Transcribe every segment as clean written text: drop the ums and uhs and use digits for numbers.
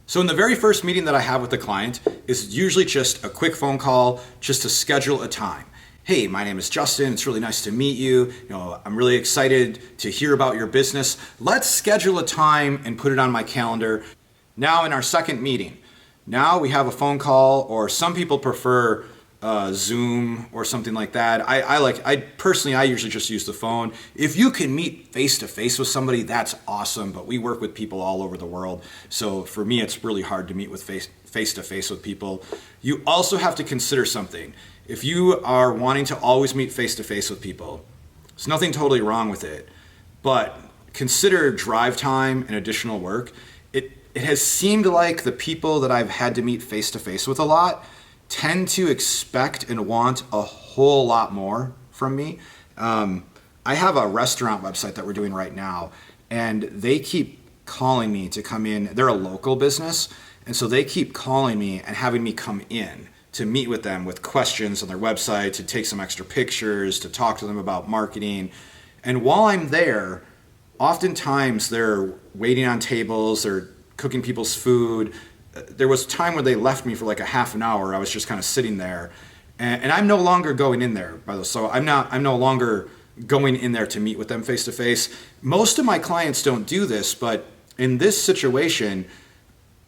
So in the very first meeting that I have with the client is usually just a quick phone call just to schedule a time. Hey, my name is Justin. It's really nice to meet you. I'm really excited to hear about your business. Let's schedule a time and put it on my calendar. Now in our second meeting, now we have a phone call, or some people prefer Zoom or something like that. I personally usually just use the phone. If you can meet face to face with somebody, that's awesome, but we work with people all over the world. So for me, it's really hard to meet with face to face with people. You also have to consider something. If you are wanting to always meet face to face with people, there's nothing totally wrong with it, but consider drive time and additional work. It has seemed like the people that I've had to meet face to face with a lot tend to expect and want a whole lot more from me. I have a restaurant website that we're doing right now, and they keep calling me to come in. They're a local business, and so they keep calling me and having me come in to meet with them with questions on their website, to take some extra pictures, to talk to them about marketing. And while I'm there, oftentimes they're waiting on tables, they're cooking people's food. There was a time where they left me for like a half an hour. I was just kind of sitting there, and I'm no longer going in there, by the way. So I'm no longer going in there to meet with them face to face. Most of my clients don't do this, but in this situation,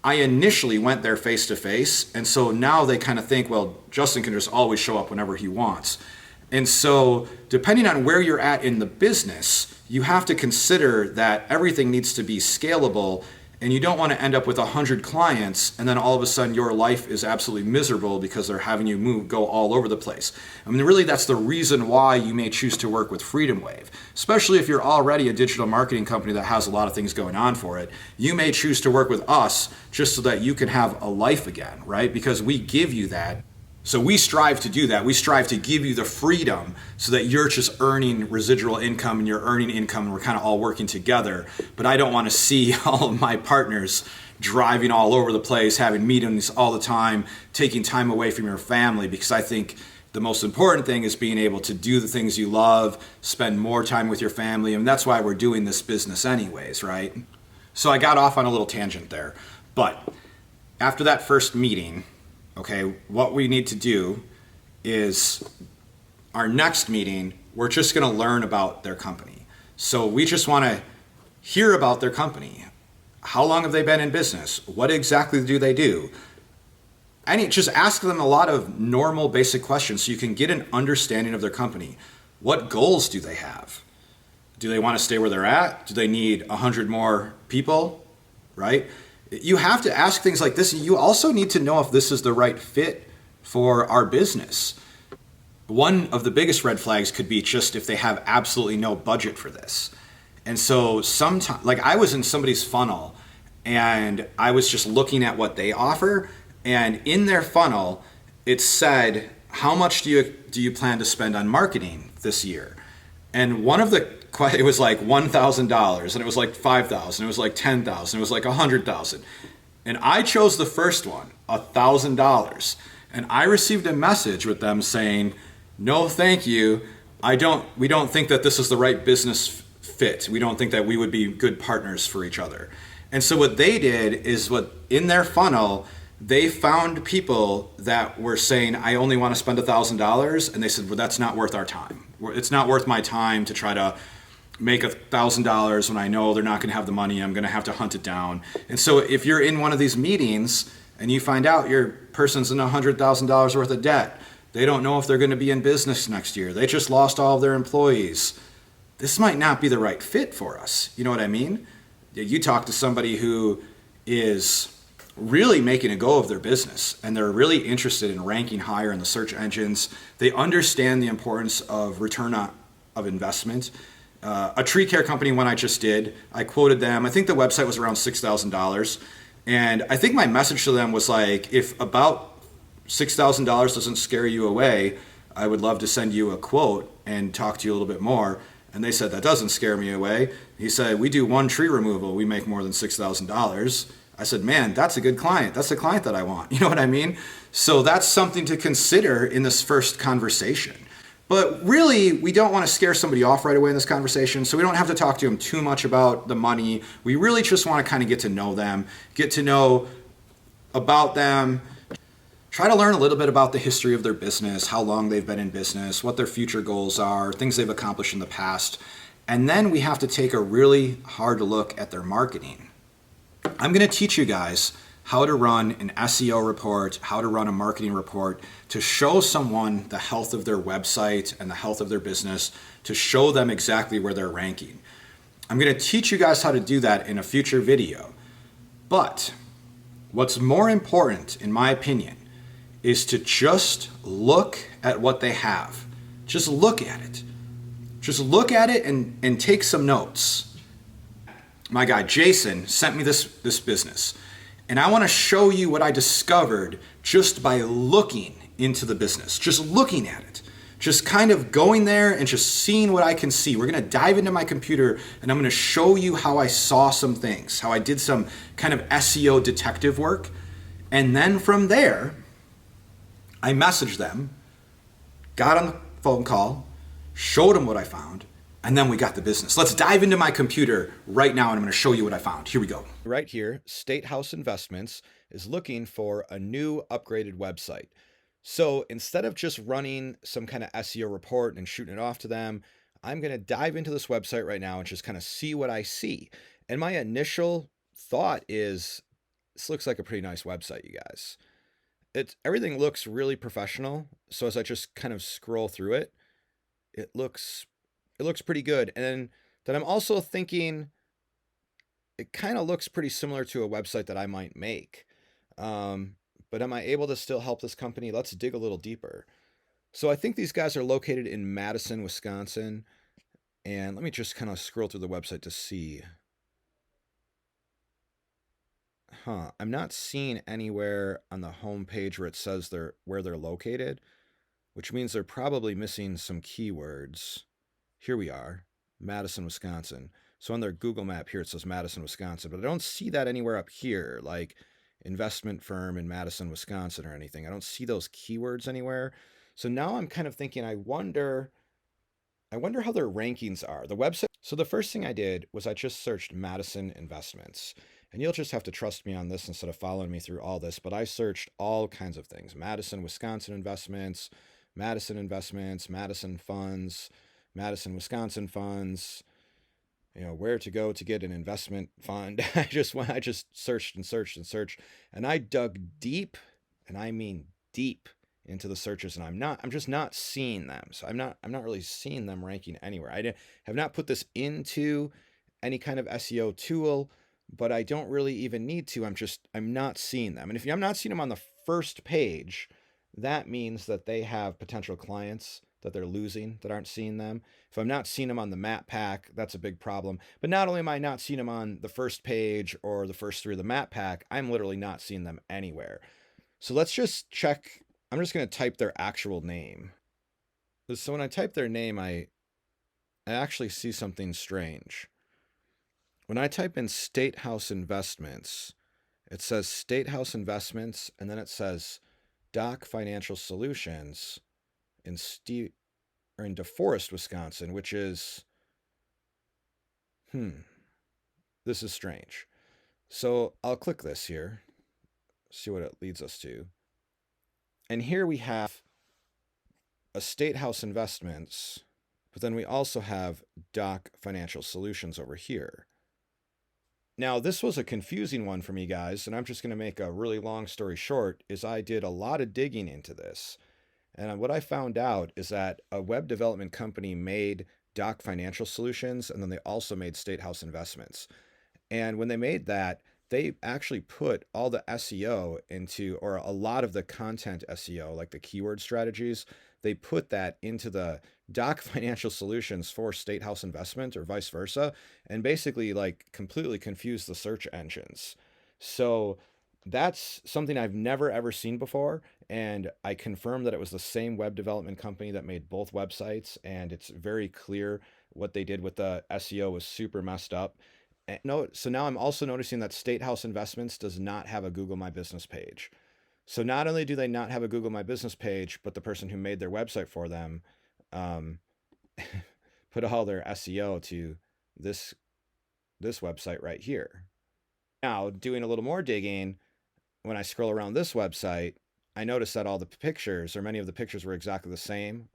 I initially went there face to face, and so now they kind of think, well, Justin can just always show up whenever he wants. And so depending on where you're at in the business, you have to consider that everything needs to be scalable. And you don't want to end up with 100 clients and then all of a sudden your life is absolutely miserable because they're having you go all over the place. I mean, really, that's the reason why you may choose to work with Freedom Wave, especially if you're already a digital marketing company that has a lot of things going on for it. You may choose to work with us just so that you can have a life again, right? Because we give you that. So we strive to do that. We strive to give you the freedom so that you're just earning residual income and you're earning income and we're kind of all working together. But I don't want to see all of my partners driving all over the place, having meetings all the time, taking time away from your family, because I think the most important thing is being able to do the things you love, spend more time with your family, and that's why we're doing this business anyways, right? So I got off on a little tangent there. But after that first meeting, okay, what we need to do is our next meeting, we're just going to learn about their company. So we just want to hear about their company. How long have they been in business? What exactly do they do? Just ask them a lot of normal basic questions so you can get an understanding of their company. What goals do they have? Do they want to stay where they're at? Do they need 100 more people, right? You have to ask things like this. You also need to know if this is the right fit for our business. One of the biggest red flags could be just if they have absolutely no budget for this. And so sometimes, like I was in somebody's funnel and I was just looking at what they offer, and in their funnel, it said, how much do you plan to spend on marketing this year? And it was like $1,000, and it was like $5,000, it was like $10,000, it was like $100,000. And I chose the first one, $1,000. And I received a message with them saying, no, thank you. We don't think that this is the right business fit. We don't think that we would be good partners for each other. And so what they did is in their funnel, they found people that were saying, I only want to spend $1,000. And they said, well, that's not worth our time. It's not worth my time to try to make $1,000 when I know they're not going to have the money. I'm going to have to hunt it down. And so if you're in one of these meetings and you find out your person's in $100,000 worth of debt, they don't know if they're going to be in business next year, they just lost all of their employees, this might not be the right fit for us. You know what I mean? You talk to somebody who is really making a go of their business and they're really interested in ranking higher in the search engines. They understand the importance of return of investment. A tree care company, one I just did, I quoted them. I think the website was around $6,000. And I think my message to them was like, if about $6,000 doesn't scare you away, I would love to send you a quote and talk to you a little bit more. And they said, that doesn't scare me away. He said, we do one tree removal, we make more than $6,000. I said, man, that's a good client. That's the client that I want. You know what I mean? So that's something to consider in this first conversation. But really, we don't want to scare somebody off right away in this conversation, so we don't have to talk to them too much about the money. We really just want to kind of get to know them, get to know about them. Try to learn a little bit about the history of their business, how long they've been in business, what their future goals are, things they've accomplished in the past. And then we have to take a really hard look at their marketing. I'm going to teach you guys how to run an SEO report, how to run a marketing report to show someone the health of their website and the health of their business, to show them exactly where they're ranking. I'm going to teach you guys how to do that in a future video. But what's more important, in my opinion, is to just look at what they have. Just look at it. Just look at it and take some notes. My guy Jason sent me this business, and I want to show you what I discovered just by looking into the business, just looking at it, just kind of going there and just seeing what I can see. We're going to dive into my computer, and I'm going to show you how I saw some things, how I did some kind of SEO detective work. And then from there, I messaged them, got on the phone call, showed them what I found, and then we got the business. Let's dive into my computer right now, and I'm going to show you what I found. Here we go. Right here, State House Investments is looking for a new upgraded website. So instead of just running some kind of SEO report and shooting it off to them, I'm going to dive into this website right now and just kind of see what I see. And my initial thought is, this looks like a pretty nice website, you guys. Everything looks really professional. So as I just kind of scroll through it, it looks pretty good. And then I'm also thinking it kind of looks pretty similar to a website that I might make. But am I able to still help this company? Let's dig a little deeper. So I think these guys are located in Madison, Wisconsin. And let me just kind of scroll through the website to see. I'm not seeing anywhere on the home page where it says where they're located, which means they're probably missing some keywords. Here we are, Madison, Wisconsin. So on their Google map here, it says Madison, Wisconsin, but I don't see that anywhere up here, like investment firm in Madison, Wisconsin or anything. I don't see those keywords anywhere. So now I'm kind of thinking, I wonder how their rankings are. The website. So the first thing I did was I just searched Madison Investments. And you'll just have to trust me on this instead of following me through all this. But I searched all kinds of things. Madison, Wisconsin Investments, Madison Investments, Madison Funds, Madison, Wisconsin Funds, where to go to get an investment fund. I just searched and searched and searched. And I dug deep, and I mean deep, into the searches, and I'm just not seeing them. So I'm not really seeing them ranking anywhere. I have not put this into any kind of SEO tool, but I don't really even need to. I'm not seeing them. And if I'm not seeing them on the first page, that means that they have potential clients that they're losing that aren't seeing them. If I'm not seeing them on the map pack, that's a big problem. But not only am I not seeing them on the first page or the first three of the map pack, I'm literally not seeing them anywhere. So let's just check. I'm just going to type their actual name. So when I type their name, I actually see something strange. When I type in State House Investments, it says State House Investments, and then it says Doc Financial Solutions in DeForest, Wisconsin, which is, this is strange. So I'll click this here, see what it leads us to. And here we have a State House Investments, but then we also have Doc Financial Solutions over here. Now, this was a confusing one for me, guys, and I'm just going to make a really long story short, is I did a lot of digging into this. And what I found out is that a web development company made Doc Financial Solutions, and then they also made State House Investments. And when they made that, they actually put all the SEO into, or a lot of the content SEO, like the keyword strategies, they put that into the Doc Financial Solutions for State House Investment or vice versa, and basically like completely confused the search engines. So that's something I've never ever seen before. And I confirmed that it was the same web development company that made both websites. And it's very clear what they did with the SEO was super messed up. So now I'm also noticing that State House Investments does not have a Google My Business page. So not only do they not have a Google My Business page, but the person who made their website for them put all their SEO to this website right here. Now, doing a little more digging, when I scroll around this website, I notice that all the pictures, or many of the pictures, were exactly the same.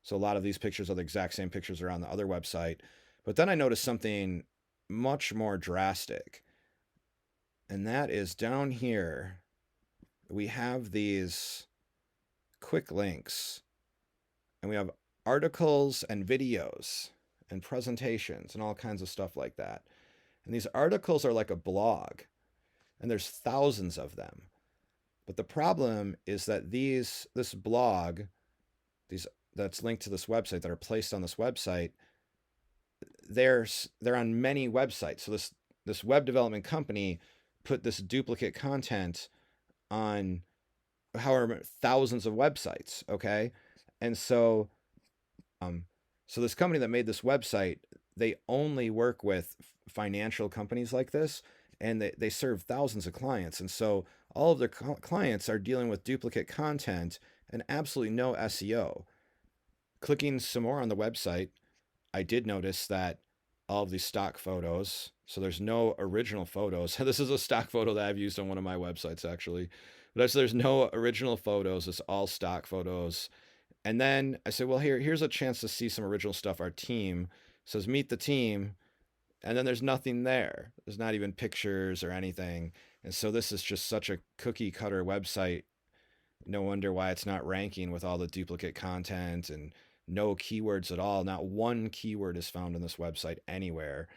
So a lot of these pictures are the exact same pictures that are on the other website. But then I noticed something much more drastic. And that is down here, we have these quick links, and we have articles and videos and presentations and all kinds of stuff like that. And these articles are like a blog, and there's thousands of them. But the problem is that this blog, these that's linked to this website, that are placed on this website, they're on many websites. So this web development company put this duplicate content on however thousands of websites, okay? And so this company that made this website, they only work with financial companies like this, and they serve thousands of clients. And so all of their clients are dealing with duplicate content and absolutely no SEO. Clicking some more on the website, I did notice that all of these stock photos, so there's no original photos. This is a stock photo that I've used on one of my websites, actually. But there's no original photos. It's all stock photos. And then I said, well, here's a chance to see some original stuff. Our team says, meet the team. And then there's nothing there. There's not even pictures or anything. And so this is just such a cookie cutter website. No wonder why it's not ranking with all the duplicate content and no keywords at all. Not one keyword is found on this website anywhere.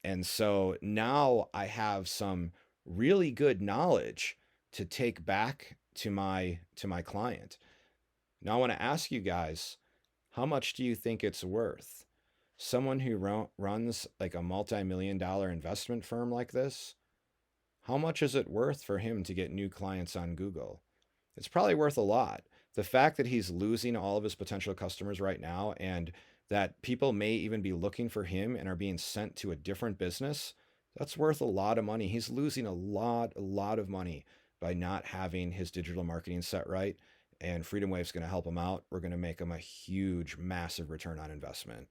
And so now I have some really good knowledge to take back to my client. Now I want to ask you guys, how much do you think it's worth? Someone who runs like a multi-million dollar investment firm like this, how much is it worth for him to get new clients on Google? It's probably worth a lot. The fact that he's losing all of his potential customers right now, and that people may even be looking for him and are being sent to a different business, that's worth a lot of money. He's losing a lot of money by not having his digital marketing set right. And Freedom Wave's going to help him out. We're going to make him a huge, massive return on investment.